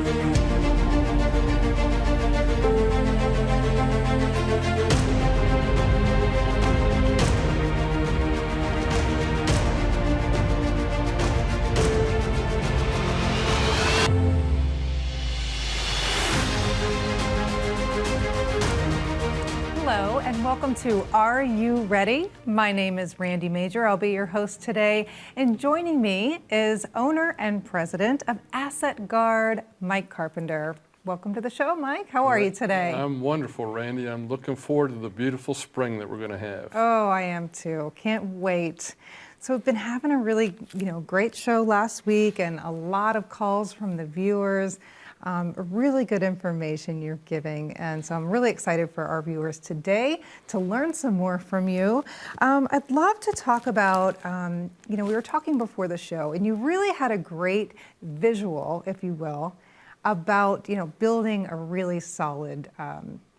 Hello and welcome to Are You Ready? My name is Randy Major. I'll be your host today, and joining me is owner and president of Asset Guard, Mike Carpenter. Welcome to the show, Mike. How are you today? I'm wonderful, Randy. I'm looking forward to the beautiful spring that we're going to have. Oh, I am too. Can't wait. So we've been having a really, great show last week, and a lot of calls from the viewers. Really good information you're giving, and so I'm really excited for our viewers today to learn some more from you. I'd love to talk about, we were talking before the show, and you really had a great visual, if you will, about building a really solid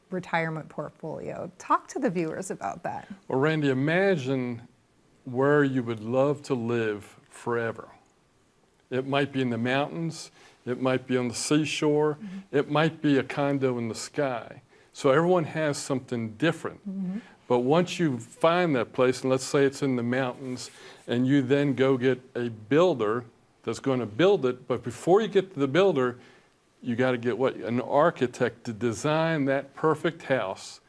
retirement portfolio. Talk to the viewers about that. Well, Randy, imagine where you would love to live forever. It might be in the mountains. It might be on the seashore. Mm-hmm. It might be a condo in the sky. So everyone has something different. Mm-hmm. But once you find that place, and let's say it's in the mountains, and you then go get a builder that's going to build it, but before you get to the builder, you got to get an architect to design that perfect house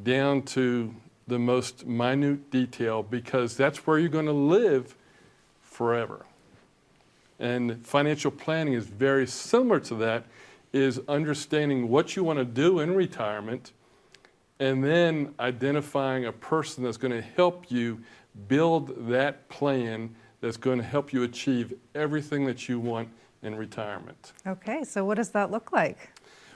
down to the most minute detail, because that's where you're going to live forever. And financial planning is very similar to that, is understanding what you want to do in retirement and then identifying a person that's going to help you build that plan that's going to help you achieve everything that you want in retirement. Okay, so what does that look like?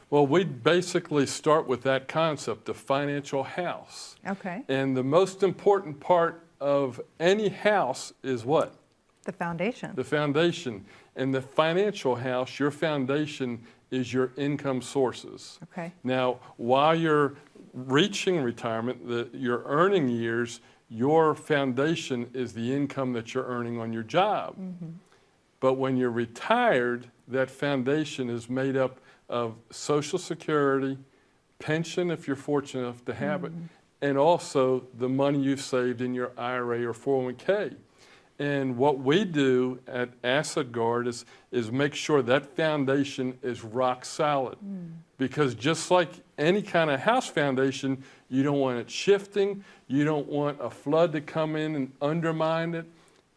Well, we basically start with that concept, the financial house. Okay. And the most important part of any house is what? The foundation. The foundation. And the financial house, your foundation is your income sources. Okay. Now, while you're reaching retirement, your earning years, your foundation is the income that you're earning on your job. Mm-hmm. But when you're retired, that foundation is made up of Social Security, pension if you're fortunate enough to have it, and also the money you've saved in your IRA or 401k. And what we do at Asset Guard is make sure that foundation is rock solid. Because just like any kind of house foundation, you don't want it shifting, you don't want a flood to come in and undermine it,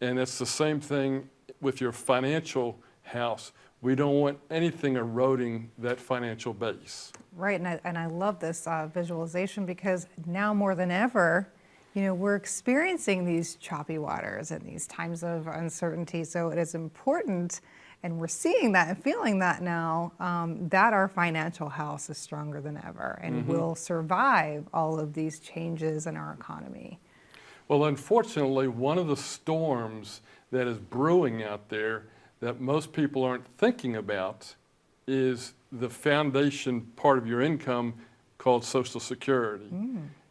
and it's the same thing with your financial house. We don't want anything eroding that financial base. Right, and I love this visualization, because now more than ever, we're experiencing these choppy waters and these times of uncertainty. So it is important, and we're seeing that and feeling that now, that our financial house is stronger than ever and will survive all of these changes in our economy. Well, unfortunately, one of the storms that is brewing out there that most people aren't thinking about is the foundation part of your income called Social Security.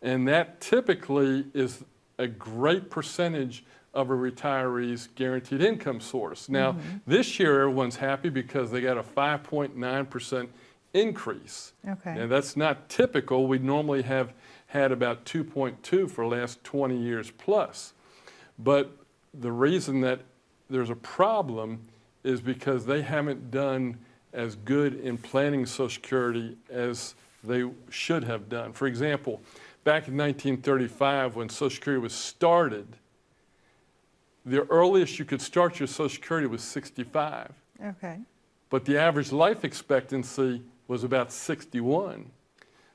And that typically is a great percentage of a retiree's guaranteed income source. Now, this year everyone's happy because they got a 5.9% increase. Okay. Now, that's not typical. We normally have had about 2.2 for the last 20 years plus. But the reason that there's a problem is because they haven't done as good in planning Social Security as they should have done. For example, back in 1935, when Social Security was started, the earliest you could start your Social Security was 65. Okay. But the average life expectancy was about 61.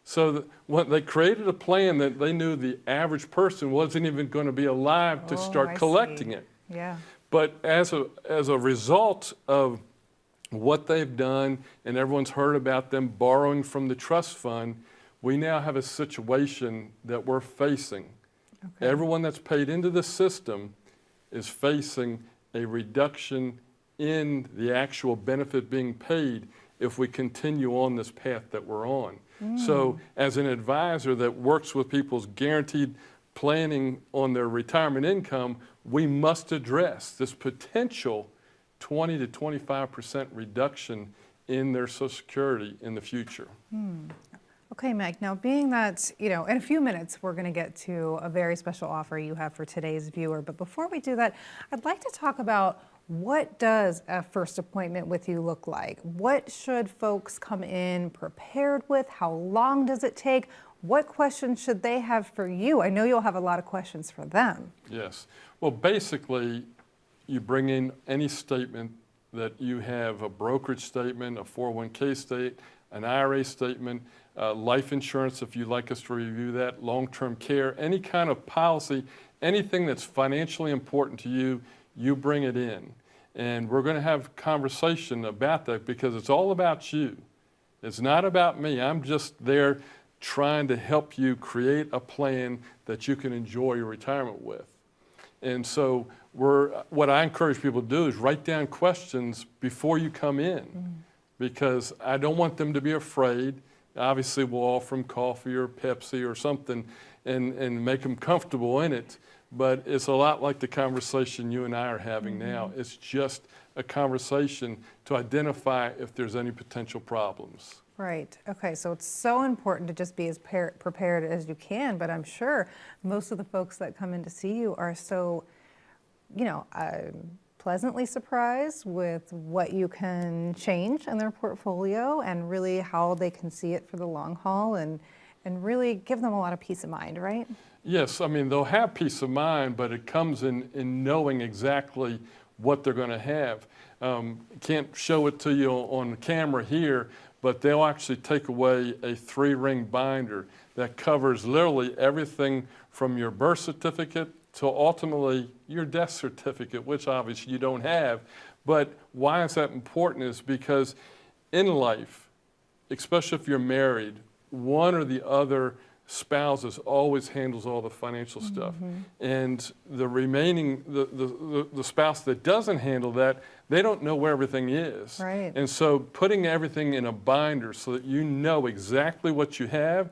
So when they created a plan that they knew the average person wasn't even going to be alive to start collecting it. Yeah. But as a result of what they've done, and everyone's heard about them borrowing from the trust fund, we now have a situation that we're facing. Okay. Everyone that's paid into the system is facing a reduction in the actual benefit being paid if we continue on this path that we're on. So as an advisor that works with people's guaranteed planning on their retirement income, we must address this potential 20 to 25% reduction in their Social Security in the future. Okay, Mike, now being that, in a few minutes, we're going to get to a very special offer you have for today's viewer. But before we do that, I'd like to talk about what does a first appointment with you look like? What should folks come in prepared with? How long does it take? What questions should they have for you? I know you'll have a lot of questions for them. Yes. Well, basically, you bring in any statement that you have, a brokerage statement, a 401k statement, an IRA statement, life insurance, if you'd like us to review that, long-term care, any kind of policy, anything that's financially important to you, you bring it in. And we're going to have a conversation about that because it's all about you. It's not about me. I'm just there trying to help you create a plan that you can enjoy your retirement with. And so what I encourage people to do is write down questions before you come in because I don't want them to be afraid. Obviously, we'll offer them coffee or Pepsi or something and make them comfortable in it. But it's a lot like the conversation you and I are having now. It's just a conversation to identify if there's any potential problems. Right. Okay. So it's so important to just be as prepared as you can. But I'm sure most of the folks that come in to see you are so, pleasantly surprised with what you can change in their portfolio and really how they can see it for the long haul and really give them a lot of peace of mind, right? Yes. I mean, they'll have peace of mind, but it comes in knowing exactly what they're going to have. Can't show it to you on camera here, but they'll actually take away a 3-ring binder that covers literally everything from your birth certificate to ultimately your death certificate, which obviously you don't have. But why is that important is because in life, especially if you're married, one or the other spouses always handles all the financial stuff. And the remaining, the spouse that doesn't handle that, they don't know where everything is. Right. And so putting everything in a binder so that you know exactly what you have,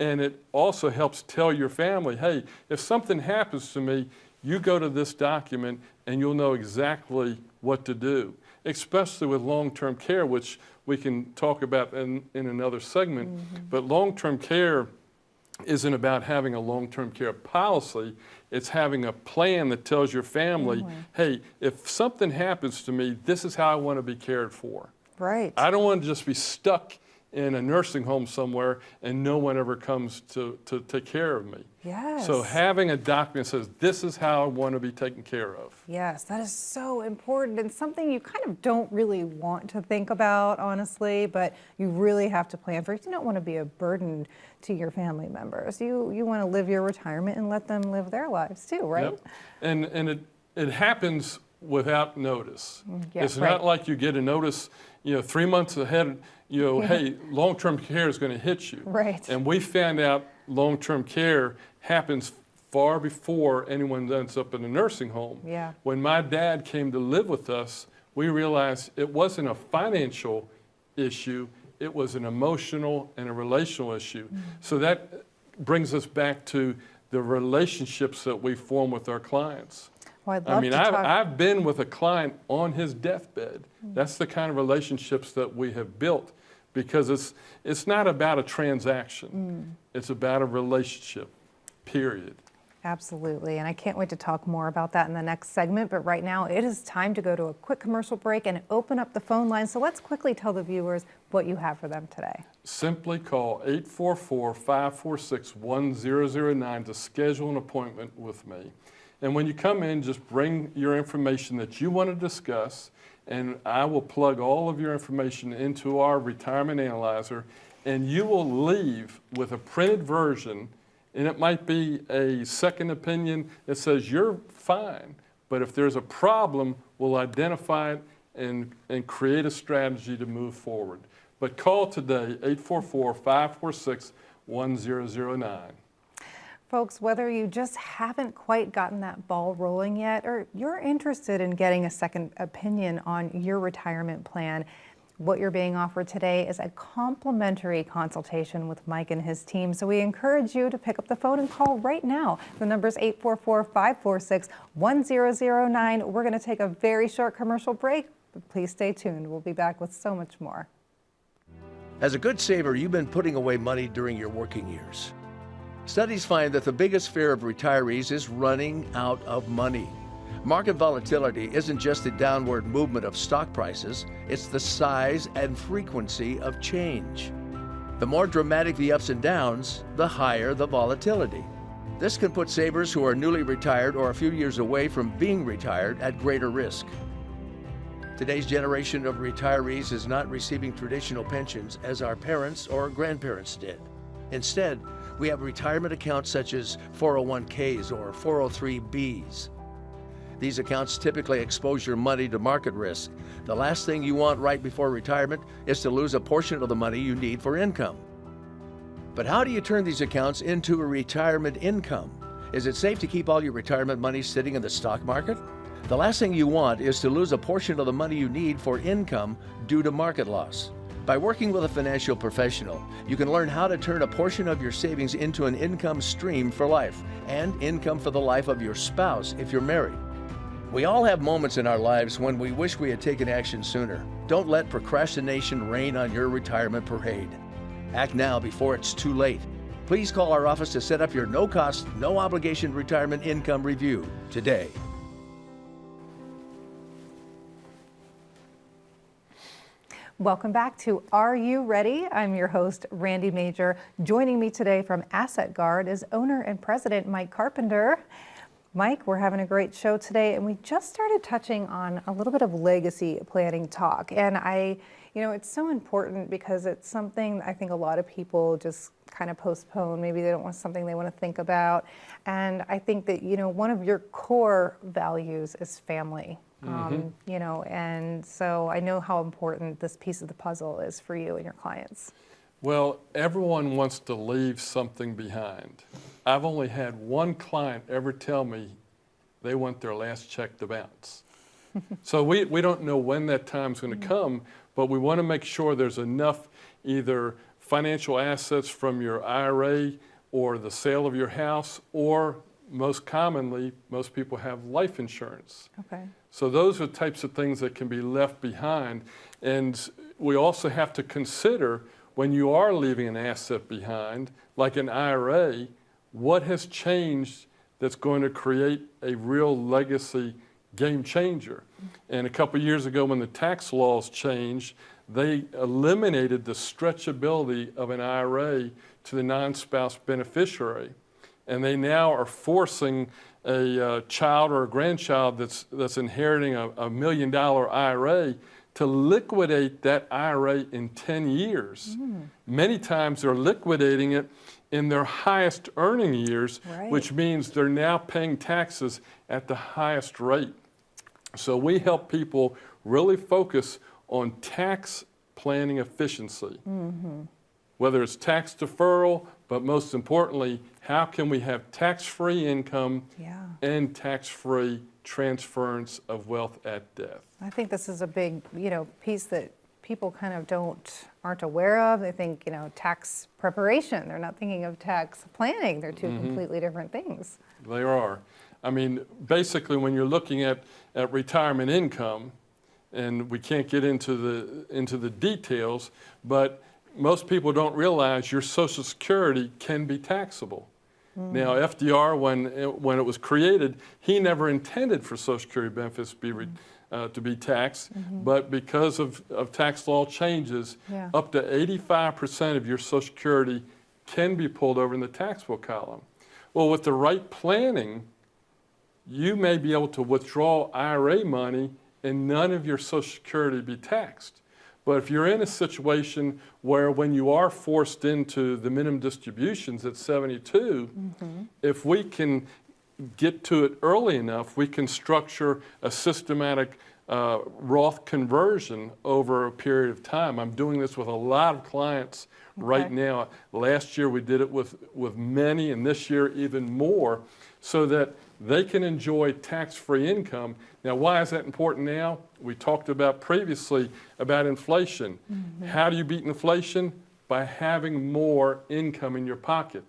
and it also helps tell your family, hey, if something happens to me, you go to this document and you'll know exactly what to do, especially with long-term care, which we can talk about in another segment. But long-term care isn't about having a long-term care policy. It's having a plan that tells your family, hey, if something happens to me, this is how I want to be cared for. Right. I don't want to just be stuck in a nursing home somewhere and no one ever comes to take care of me. Yes. So having a document that says, this is how I want to be taken care of. Yes, that is so important and something you kind of don't really want to think about, honestly, but you really have to plan for it. You don't want to be a burden to your family members. You want to live your retirement and let them live their lives too, right? Yep. And it happens without notice. Yeah, it's right. not like you get a notice, 3 months ahead, hey, long-term care is going to hit you. Right. And we found out long-term care happens far before anyone ends up in a nursing home. Yeah. When my dad came to live with us, we realized it wasn't a financial issue, it was an emotional and a relational issue. So that brings us back to the relationships that we form with our clients. Well, I'd love to talk. I've been with a client on his deathbed. That's the kind of relationships that we have built because it's not about a transaction. It's about a relationship, period. Absolutely, and I can't wait to talk more about that in the next segment, but right now it is time to go to a quick commercial break and open up the phone line. So let's quickly tell the viewers what you have for them today. Simply call 844-546-1009 to schedule an appointment with me. And when you come in, just bring your information that you want to discuss, and I will plug all of your information into our retirement analyzer, and you will leave with a printed version, and it might be a second opinion that says you're fine, but if there's a problem, we'll identify it and create a strategy to move forward. But call today, 844-546-1009. Folks, whether you just haven't quite gotten that ball rolling yet or you're interested in getting a second opinion on your retirement plan, what you're being offered today is a complimentary consultation with Mike and his team. So we encourage you to pick up the phone and call right now. The number is 844-546-1009. We're going to take a very short commercial break. Please stay tuned. We'll be back with so much more. As a good saver, you've been putting away money during your working years. Studies find that the biggest fear of retirees is running out of money. Market volatility isn't just the downward movement of stock prices, it's the size and frequency of change. The more dramatic the ups and downs, the higher the volatility. This can put savers who are newly retired or a few years away from being retired at greater risk. Today's generation of retirees is not receiving traditional pensions as our parents or grandparents did. Instead, we have retirement accounts such as 401ks or 403bs. These accounts typically expose your money to market risk. The last thing you want right before retirement is to lose a portion of the money you need for income. But how do you turn these accounts into a retirement income? Is it safe to keep all your retirement money sitting in the stock market? The last thing you want is to lose a portion of the money you need for income due to market loss. By working with a financial professional, you can learn how to turn a portion of your savings into an income stream for life and income for the life of your spouse if you're married. We all have moments in our lives when we wish we had taken action sooner. Don't let procrastination reign on your retirement parade. Act now before it's too late. Please call our office to set up your no-cost, no-obligation retirement income review today. Welcome back to Are You Ready? I'm your host, Randy Major. Joining me today from Asset Guard is owner and president Mike Carpenter. Mike, we're having a great show today, and we just started touching on a little bit of legacy planning talk. And it's so important because it's something I think a lot of people just kind of postpone. Maybe they don't want something they want to think about. And I think that, one of your core values is family. And so I know how important this piece of the puzzle is for you and your clients. Well, everyone wants to leave something behind. I've only had one client ever tell me they want their last check to bounce. So we don't know when that time's going to come, but we want to make sure there's enough either financial assets from your IRA or the sale of your house, or most commonly, most people have life insurance. Okay. So those are types of things that can be left behind. And we also have to consider when you are leaving an asset behind, like an IRA, what has changed that's going to create a real legacy game changer. And a couple years ago when the tax laws changed, they eliminated the stretchability of an IRA to the non-spouse beneficiary. And they now are forcing a child or a grandchild that's inheriting a $1 million IRA to liquidate that IRA in 10 years. Many times they're liquidating it in their highest earning years, which means they're now paying taxes at the highest rate. So we help people really focus on tax planning efficiency, whether it's tax deferral, but most importantly, how can we have tax-free income and tax-free transference of wealth at death? I think this is a big, piece that people kind of aren't aware of. They think, tax preparation. They're not thinking of tax planning. They're two completely different things. They are. I mean, basically, when you're looking at retirement income, and we can't get into the details, but most people don't realize your Social Security can be taxable. Now, FDR, when it was created, he never intended for Social Security benefits to be taxed, but because of tax law changes, up to 85% of your Social Security can be pulled over in the taxable column. Well, with the right planning, you may be able to withdraw IRA money and none of your Social Security be taxed. But if you're in a situation where when you are forced into the minimum distributions at 72, if we can get to it early enough, we can structure a systematic Roth conversion over a period of time. I'm doing this with a lot of clients right now. Last year we did it with many, and this year even more, so that they can enjoy tax-free income. Now, why is that important now? We talked about previously about inflation. How do you beat inflation? By having more income in your pocket.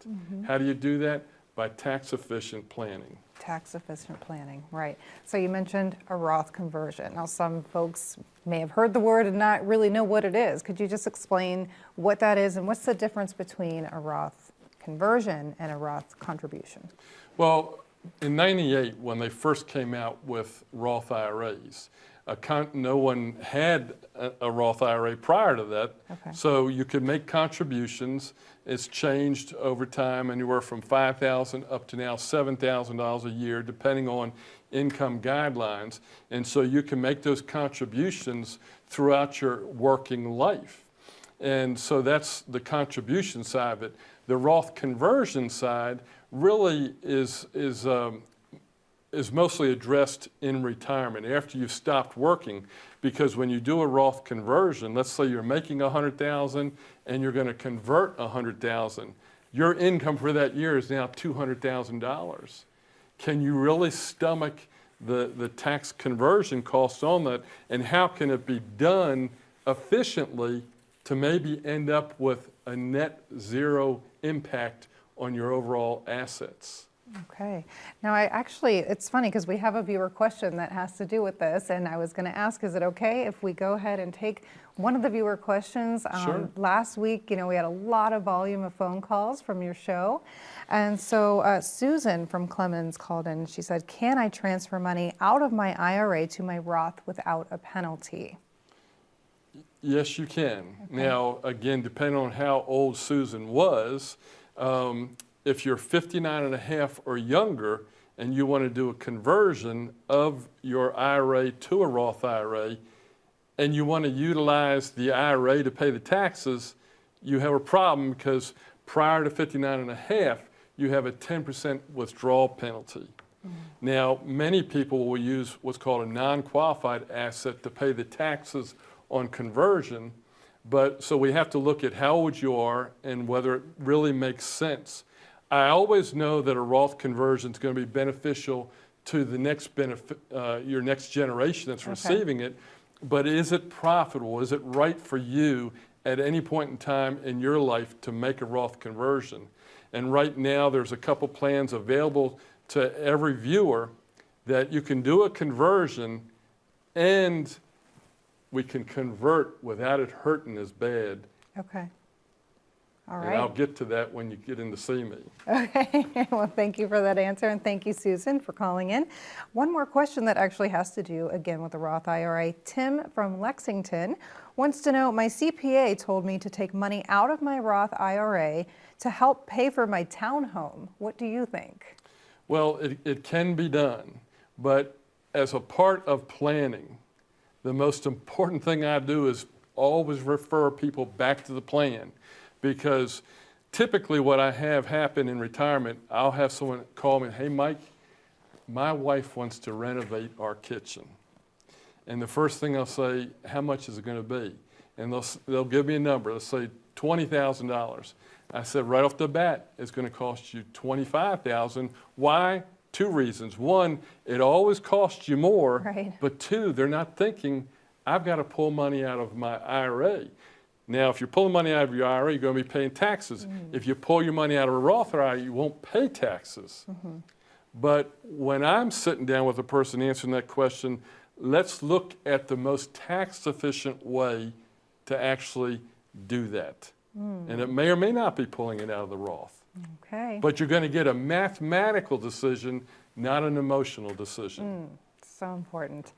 How do you do that? by tax-efficient planning. Tax-efficient planning, right. So you mentioned a Roth conversion. Now, some folks may have heard the word and not really know what it is. Could you just explain what that is and what's the difference between a Roth conversion and a Roth contribution? Well, in '98, when they first came out with Roth IRAs, no one had a Roth IRA prior to that, Okay. so you could make contributions. It's changed over time, anywhere from $5,000 up to now $7,000 a year, depending on income guidelines. And so you can make those contributions throughout your working life. And so that's the contribution side of it. The Roth conversion side really is mostly addressed in retirement after you've stopped working, because when you do a Roth conversion, let's say you're making $100,000 and you're going to convert $100,000, your income for that year is now $200,000. Can you really stomach the tax conversion costs on that, and how can it be done efficiently to maybe end up with a net zero impact on your overall assets? Okay. Now, it's funny because we have a viewer question that has to do with this, and I was going to ask, is it okay if we go ahead and take one of the viewer questions? Sure. Last week, we had a lot of volume of phone calls from your show, and so Susan from Clemens called in. She said, can I transfer money out of my IRA to my Roth without a penalty? Yes, you can. Okay. Now, again, depending on how old Susan was, if you're 59 and a half or younger and you want to do a conversion of your IRA to a Roth IRA and you want to utilize the IRA to pay the taxes, you have a problem, because prior to 59 and a half, you have a 10% withdrawal penalty. Now, many people will use what's called a non-qualified asset to pay the taxes on conversion, but so we have to look at how old you are and whether it really makes sense. I always know that a Roth conversion is going to be beneficial to the next your next generation that's receiving it, but is it profitable? Is it right for you at any point in time in your life to make a Roth conversion? And right now, there's a couple plans available to every viewer that you can do a conversion and we can convert without it hurting as bad. Okay. All And I'll right. get to that when you get in to see me. Okay. Well, thank you for that answer, and thank you, Susan, for calling in. One more question that actually has to do, again, with the Roth IRA. Tim from Lexington wants to know, my CPA told me to take money out of my Roth IRA to help pay for my townhome. What do you think? Well, it can be done, but as a part of planning, the most important thing I do is always refer people back to the plan, because typically what I have happen in retirement, I'll have someone call me, hey Mike, my wife wants to renovate our kitchen. And the first thing I'll say, how much is it going to be? And they'll give me a number. Let's say $20,000. I said right off the bat, it's going to cost you $25,000. Why? Two reasons. One, it always costs you more. Right. But two, they're not thinking, I've got to pull money out of my IRA. Now, if you're pulling money out of your IRA, you're going to be paying taxes. If you pull your money out of a Roth IRA, you won't pay taxes. But when I'm sitting down with a person answering that question, let's look at the most tax-efficient way to actually do that. And it may or may not be pulling it out of the Roth. Okay. But you're going to get a mathematical decision, not an emotional decision. So important.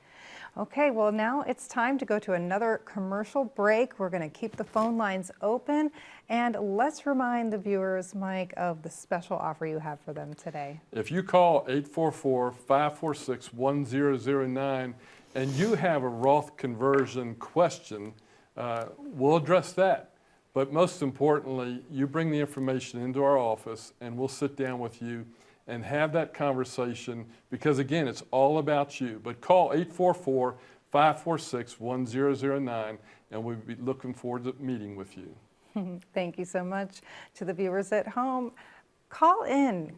Okay, well, now it's time to go to another commercial break. We're going to keep the phone lines open, and let's remind the viewers, Mike, of the special offer you have for them today. If you call 844-546-1009 and you have a Roth conversion question, we'll address that. But most importantly, you bring the information into our office and we'll sit down with you and have that conversation, because again, it's all about you. But call 844-546-1009 and we'll be looking forward to meeting with you. Thank you so much. To the viewers at home, Call in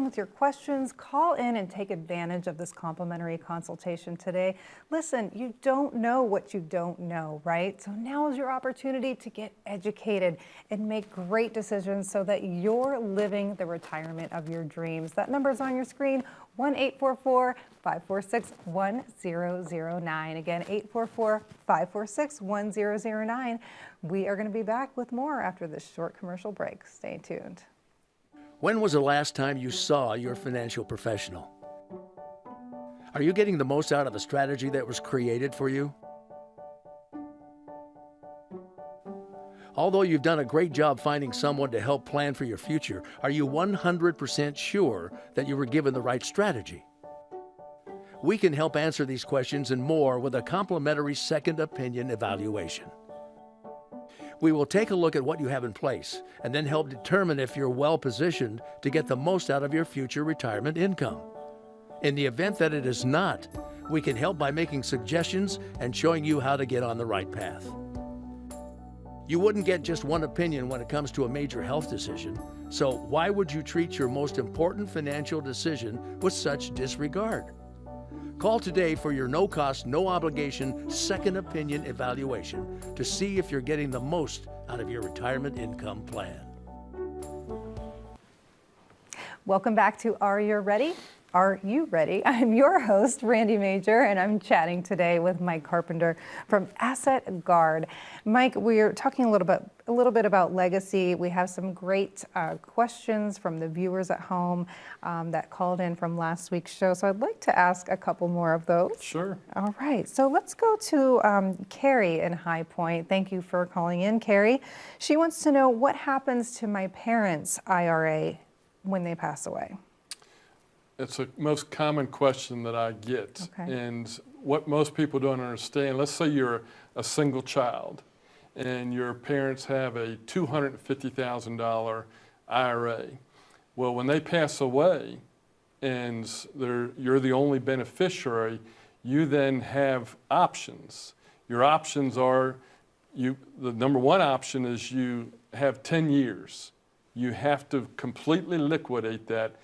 with your questions, call in and take advantage of this complimentary consultation today. Listen, you don't know what you don't know, right? So now is your opportunity to get educated and make great decisions so that you're living the retirement of your dreams. That number is on your screen, 1-844-546-1009. Again, 844-546-1009. We are going to be back with more after this short commercial break. Stay tuned. When was the last time you saw your financial professional? Are you getting the most out of the strategy that was created for you? Although you've done a great job finding someone to help plan for your future, are you 100% sure that you were given the right strategy? We can help answer these questions and more with a complimentary second opinion evaluation. We will take a look at what you have in place and then help determine if you're well positioned to get the most out of your future retirement income. In the event that it is not, we can help by making suggestions and showing you how to get on the right path. You wouldn't get just one opinion when it comes to a major health decision, so why would you treat your most important financial decision with such disregard? Call today for your no-cost, no-obligation second opinion evaluation to see if you're getting the most out of your retirement income plan. Welcome back to Are You Ready? Are You Ready? I'm your host, Randy Major, and I'm chatting today with Mike Carpenter from Asset Guard. Mike, we're talking a little bit about legacy. We have some great questions from the viewers at home that called in from last week's show, so I'd like to ask a couple more of those. Sure. All right, so let's go to Carrie in High Point. Thank you for calling in, Carrie. She wants to know what happens to my parents' IRA when they pass away. It's the most common question that I get. Okay. And what most people don't understand, let's say you're a single child and your parents have a $250,000 IRA. Well, when they pass away and you're the only beneficiary, you then have options. Your options are, the number one option is you have 10 years. You have to completely liquidate that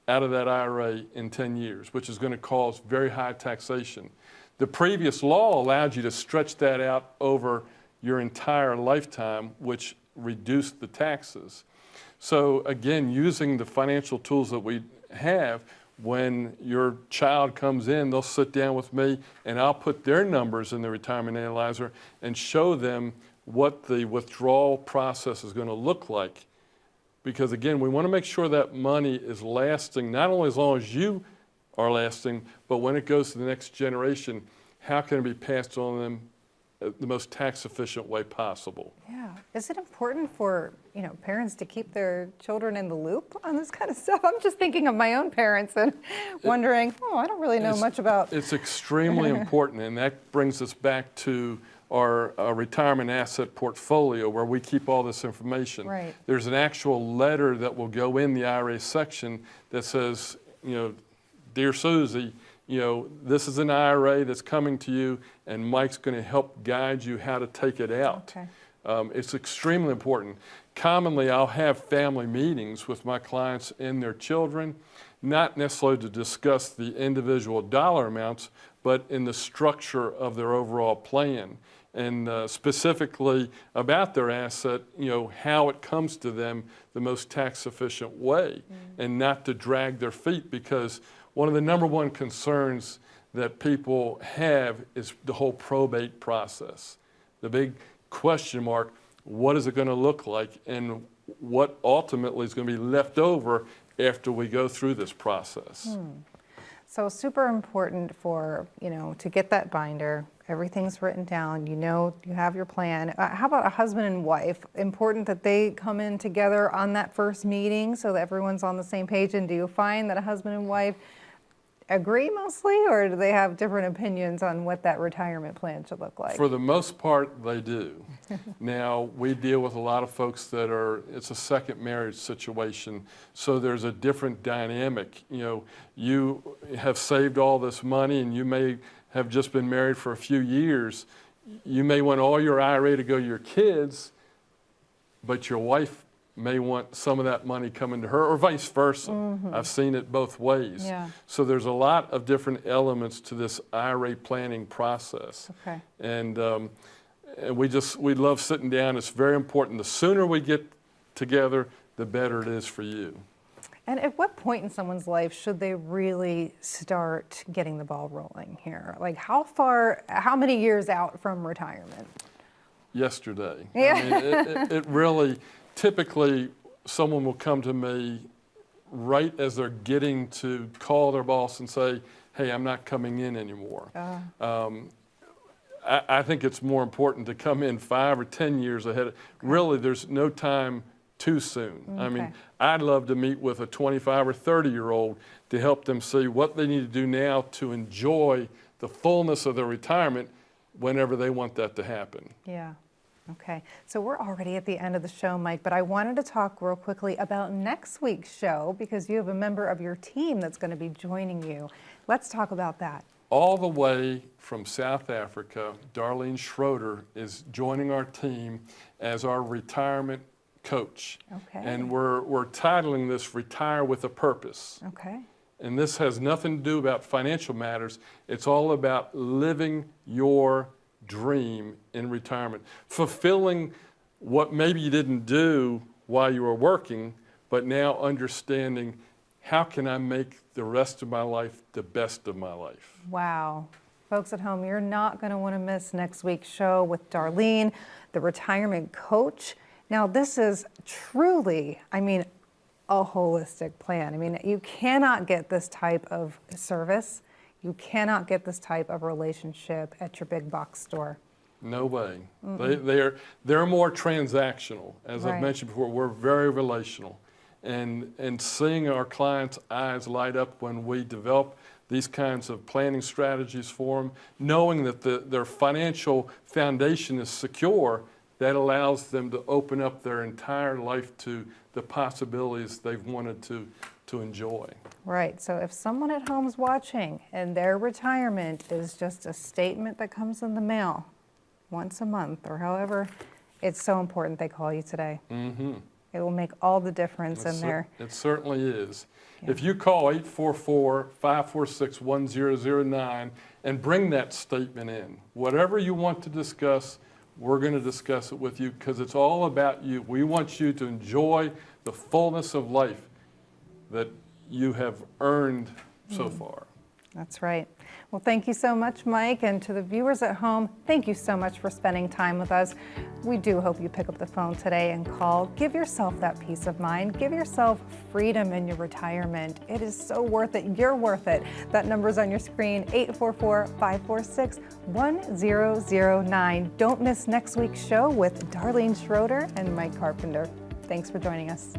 out of that IRA in 10 years, which is going to cause very high taxation. The previous law allowed you to stretch that out over your entire lifetime, which reduced the taxes. So again, using the financial tools that we have, when your child comes in, they'll sit down with me and I'll put their numbers in the retirement analyzer and show them what the withdrawal process is going to look like. Because again, we want to make sure that money is lasting, not only as long as you are lasting, but when it goes to the next generation, how can it be passed on to them the most tax efficient way possible? Yeah. Is it important for, parents to keep their children in the loop on this kind of stuff? I'm just thinking of my own parents and wondering, I don't really know much about. It's extremely important, and that brings us back to our retirement asset portfolio where we keep all this information. Right. There's an actual letter that will go in the IRA section that says, Dear Susie, this is an IRA that's coming to you, and Mike's going to help guide you how to take it out. Okay. It's extremely important. Commonly, I'll have family meetings with my clients and their children, not necessarily to discuss the individual dollar amounts, but in the structure of their overall plan. And specifically about their asset, how it comes to them the most tax efficient way, and not to drag their feet, because one of the number one concerns that people have is the whole probate process. The big question mark, what is it going to look like, and what ultimately is going to be left over after we go through this process. So super important for, to get that binder. Everything's written down, you have your plan. How about a husband and wife? Important that they come in together on that first meeting so that everyone's on the same page. And do you find that a husband and wife agree mostly, or do they have different opinions on what that retirement plan should look like? For the most part, they do. Now, we deal with a lot of folks that it's a second marriage situation, so there's a different dynamic. You have saved all this money and you may have just been married for a few years. You may want all your IRA to go to your kids, but your wife may want some of that money coming to her, or vice versa. I've seen it both ways. Yeah. So there's a lot of different elements to this IRA planning process. Okay. And we love sitting down. It's very important. The sooner we get together, the better it is for you. And at what point in someone's life should they really start getting the ball rolling here? Like how many years out from retirement? Yesterday. Yeah. I mean, it really, typically someone will come to me right as they're getting to call their boss and say, hey, I'm not coming in anymore. I think it's more important to come in 5 or 10 years ahead. Really, there's no time too soon. I mean, Okay. I'd love to meet with a 25 or 30-year-old to help them see what they need to do now to enjoy the fullness of their retirement whenever they want that to happen. Yeah. Okay. So we're already at the end of the show, Mike, but I wanted to talk real quickly about next week's show because you have a member of your team that's going to be joining you. Let's talk about that. All the way from South Africa, Darlene Schroeder is joining our team as our retirement coach. Okay. And we're titling this Retire with a Purpose. Okay. And this has nothing to do about financial matters. It's all about living your dream in retirement, fulfilling what maybe you didn't do while you were working, but now understanding how can I make the rest of my life the best of my life. Wow. Folks at home, you're not going to want to miss next week's show with Darlene, the retirement coach. Now, this is truly, I mean, a holistic plan. I mean, you cannot get this type of service. You cannot get this type of relationship at your big box store. No way. They're more transactional. As Right. I've mentioned before, we're very relational. And seeing our clients' eyes light up when we develop these kinds of planning strategies for them, knowing that their financial foundation is secure, that allows them to open up their entire life to the possibilities they've wanted to enjoy. Right. So if someone at home's watching and their retirement is just a statement that comes in the mail once a month or however, it's so important they call you today. Mm-hmm. It will make all the difference in there. It certainly is. Yeah. If you call 844-546-1009 and bring that statement in, whatever you want to discuss, we're going to discuss it with you because it's all about you. We want you to enjoy the fullness of life that you have earned so far. That's right. Well, thank you so much, Mike. And to the viewers at home, thank you so much for spending time with us. We do hope you pick up the phone today and call. Give yourself that peace of mind. Give yourself freedom in your retirement. It is so worth it. You're worth it. That number's on your screen, 844-546-1009. Don't miss next week's show with Darlene Schroeder and Mike Carpenter. Thanks for joining us.